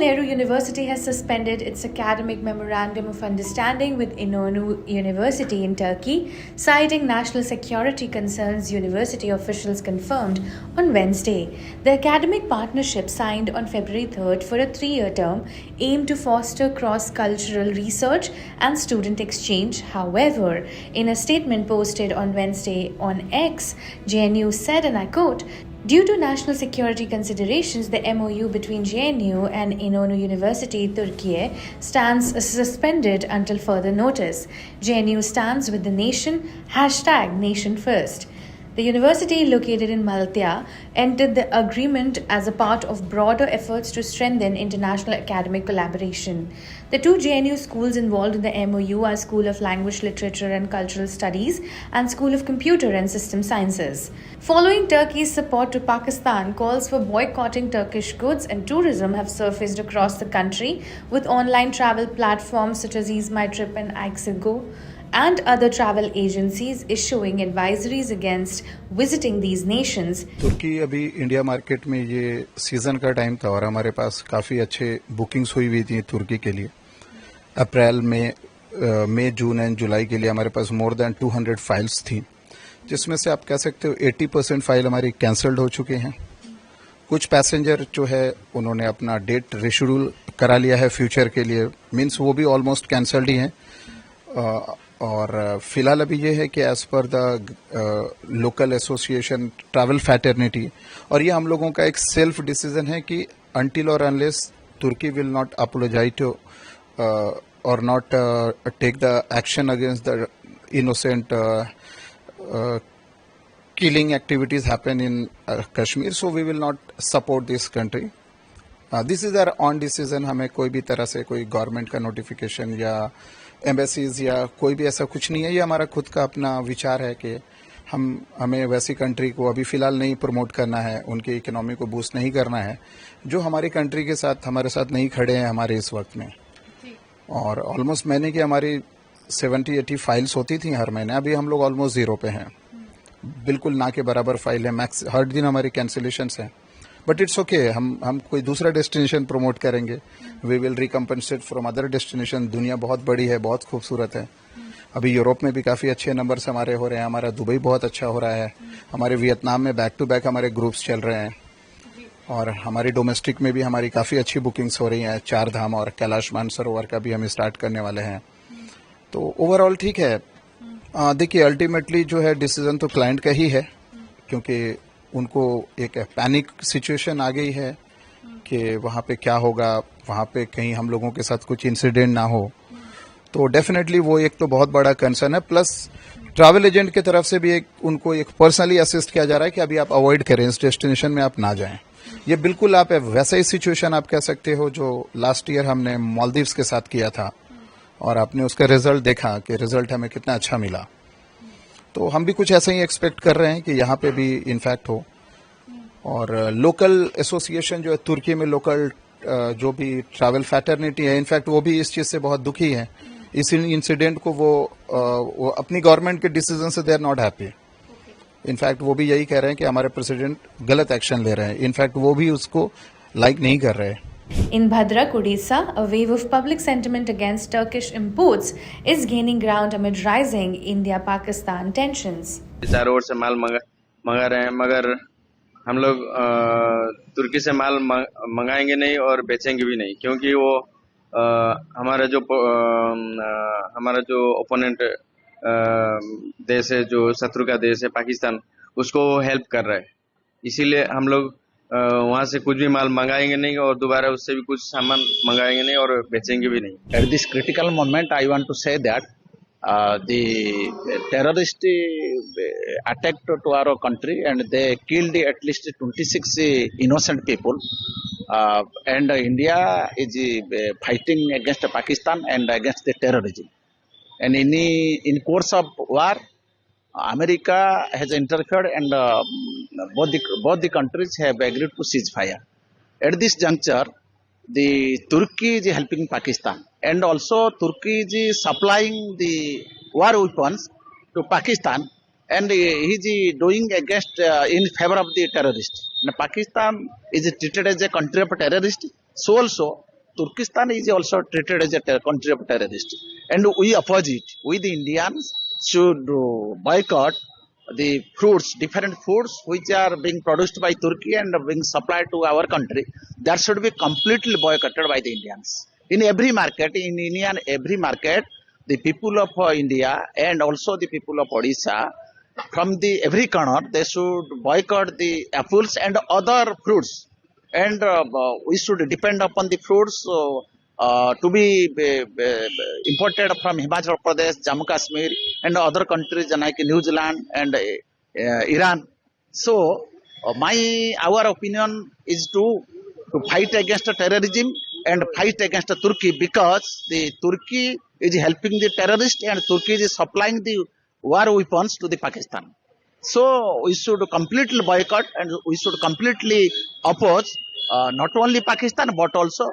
Nehru University has suspended its academic memorandum of understanding with İnönü University in Turkey, citing national security concerns, university officials confirmed on Wednesday. The academic partnership signed on February 3rd for a 3-year term aimed to foster cross-cultural research and student exchange. However, in a statement posted on Wednesday on X, JNU said, and I quote, "Due to national security considerations, the MOU between JNU and İnönü University, Turkey, stands suspended until further notice. JNU stands with the nation, #Nation First." The university, located in Malatya, entered the agreement as a part of broader efforts to strengthen international academic collaboration. The two JNU schools involved in the MOU are School of Language, Literature and Cultural Studies and School of Computer and System Sciences. Following Turkey's support to Pakistan, calls for boycotting Turkish goods and tourism have surfaced across the country, with online travel platforms such as EaseMyTrip and Ixigo and other travel agencies issuing advisories against visiting these nations. तुर्की अभी India market में ये season का time था और हमारे पास काफ़ी अच्छे bookings हुई थी तुर्की के लिए। अप्रैल में मई, जून एंड जुलाई के लिए हमारे पास मोर देन 200 फाइल्स थी, जिसमें से आप कह सकते हो 80% फाइल हमारी कैंसल्ड हो चुके हैं। कुछ पैसेंजर जो है उन्होंने अपना डेट रिशेड्यूल करा लिया है फ्यूचर के लिए, मीन्स वो भी ऑलमोस्ट कैंसल्ड ही हैं। और फिलहाल अभी ये है कि एज पर the local association travel fraternity, और ये हम लोगों का एक सेल्फ डिसीजन है कि until or unless Turkey will not apologise to or not take the action against the innocent killing activities happen in Kashmir, so we will not support this country. This is our own decision. हमें कोई भी तरह से कोई government का notification या embassies या कोई भी ऐसा कुछ नहीं है। ये हमारा खुद का अपना विचार है कि हमें वैसी कंट्री को अभी फ़िलहाल नहीं प्रमोट करना है, उनकी इकोनॉमी को बूस्ट नहीं करना है जो हमारी कंट्री के साथ हमारे साथ नहीं खड़े हैं हमारे इस वक्त में। और ऑलमोस्ट महीने की हमारी 70-80 फाइल्स होती थी हर महीने, अभी हम लोग ऑलमोस्ट ज़ीरो पे हैं, बिल्कुल ना के बराबर फाइल है। मैक्स हर दिन हमारी कैंसिलेशंस हैं, बट इट्स ओके। हम कोई दूसरा डेस्टिनेशन प्रमोट करेंगे। We will recompensate from other destination. दुनिया बहुत बड़ी है, बहुत खूबसूरत है। अभी यूरोप में भी काफ़ी अच्छे नंबर्स हमारे हो रहे हैं, हमारा दुबई बहुत अच्छा हो रहा है, हमारे वियतनाम में बैक टू बैक हमारे ग्रुप्स चल रहे हैं, और हमारी डोमेस्टिक में भी हमारी काफ़ी अच्छी बुकिंग्स हो रही हैं। 4 धाम और कैलाश मानसरोवर का भी हम स्टार्ट करने वाले हैं। तो ओवरऑल ठीक है। देखिए, अल्टीमेटली जो है डिसीजन तो क्लाइंट का ही है, क्योंकि उनको एक पैनिक सिचुएशन आ गई है कि वहाँ पे क्या होगा, वहाँ पे कहीं हम लोगों के साथ कुछ इंसिडेंट ना हो। तो डेफिनेटली वो एक तो बहुत बड़ा कंसर्न है, प्लस ट्रैवल एजेंट की तरफ से भी उनको एक पर्सनली असिस्ट किया जा रहा है कि अभी आप अवॉइड करें, इस डेस्टिनेशन में आप ना जाएं। ये बिल्कुल आप वैसा ही सिचुएशन आप कह सकते हो जो लास्ट ईयर हमने मालदीव्स के साथ किया था, और आपने उसका रिजल्ट देखा कि रिजल्ट हमें कितना अच्छा मिला। तो हम भी कुछ ऐसा ही एक्सपेक्ट कर रहे हैं कि यहाँ पे भी इनफैक्ट हो। और लोकल एसोसिएशन जो है तुर्की में, लोकल जो भी ट्रैवल फैटर्निटी है, इनफैक्ट वो भी इस चीज़ से बहुत दुखी है। इस इंसिडेंट को वो अपनी गवर्नमेंट के डिसीजन से they are not happy. In fact वो भी यही कह रहे हैं कि हमारे प्रेसिडेंट गलत एक्शन ले रहे हैं। इनफैक्ट वो भी उसको लाइक नहीं कर रहे हैं। In Bhadrak, Odisha, a wave of public sentiment against Turkish imports is gaining ground amid rising India-Pakistan tensions. चारों ओर से माल मंगा रहे हैं, मगर हम लोग तुर्की से माल मंगाएंगे नहीं और बेचेंगे भी नहीं, क्योंकि वो हमारा जो ओपोनेंट देश है, जो शत्रु का देश है पाकिस्तान, उसको हेल्प कर रहा है। इसीलिए हम लोग वहाँ से कुछ भी माल मंगाएंगे नहीं और दोबारा उससे भी कुछ सामान मंगाएंगे नहीं और बेचेंगे भी नहीं। At this critical moment, I want to say that the terrorist attacked to our country, and they killed at least 26 innocent people. And India is fighting against Pakistan and against the terrorism. And in course of war, America has interfered, and both the countries have agreed to cease fire. At this juncture, the Turkey is helping Pakistan, and also Turkey is supplying the war weapons to Pakistan, and he is doing against in favor of the terrorists. And Pakistan is treated as a country of terrorists. So also Turkestan is also treated as a country of terrorist, and we oppose it. We the Indians should boycott the fruits, different fruits which are being produced by Turkey and being supplied to our country. That should be completely boycotted by the Indians. In every market, in Indian every market, the people of India and also the people of Odisha, from the every corner, they should boycott the apples and other fruits, and we should depend upon the fruits to be imported from Himachal Pradesh, Jammu Kashmir, and other countries like New Zealand and Iran. So, our opinion is to fight against terrorism and fight against Turkey, because the Turkey is helping the terrorists and Turkey is supplying the war weapons to the Pakistan. So we should completely boycott and we should completely oppose not only Pakistan but also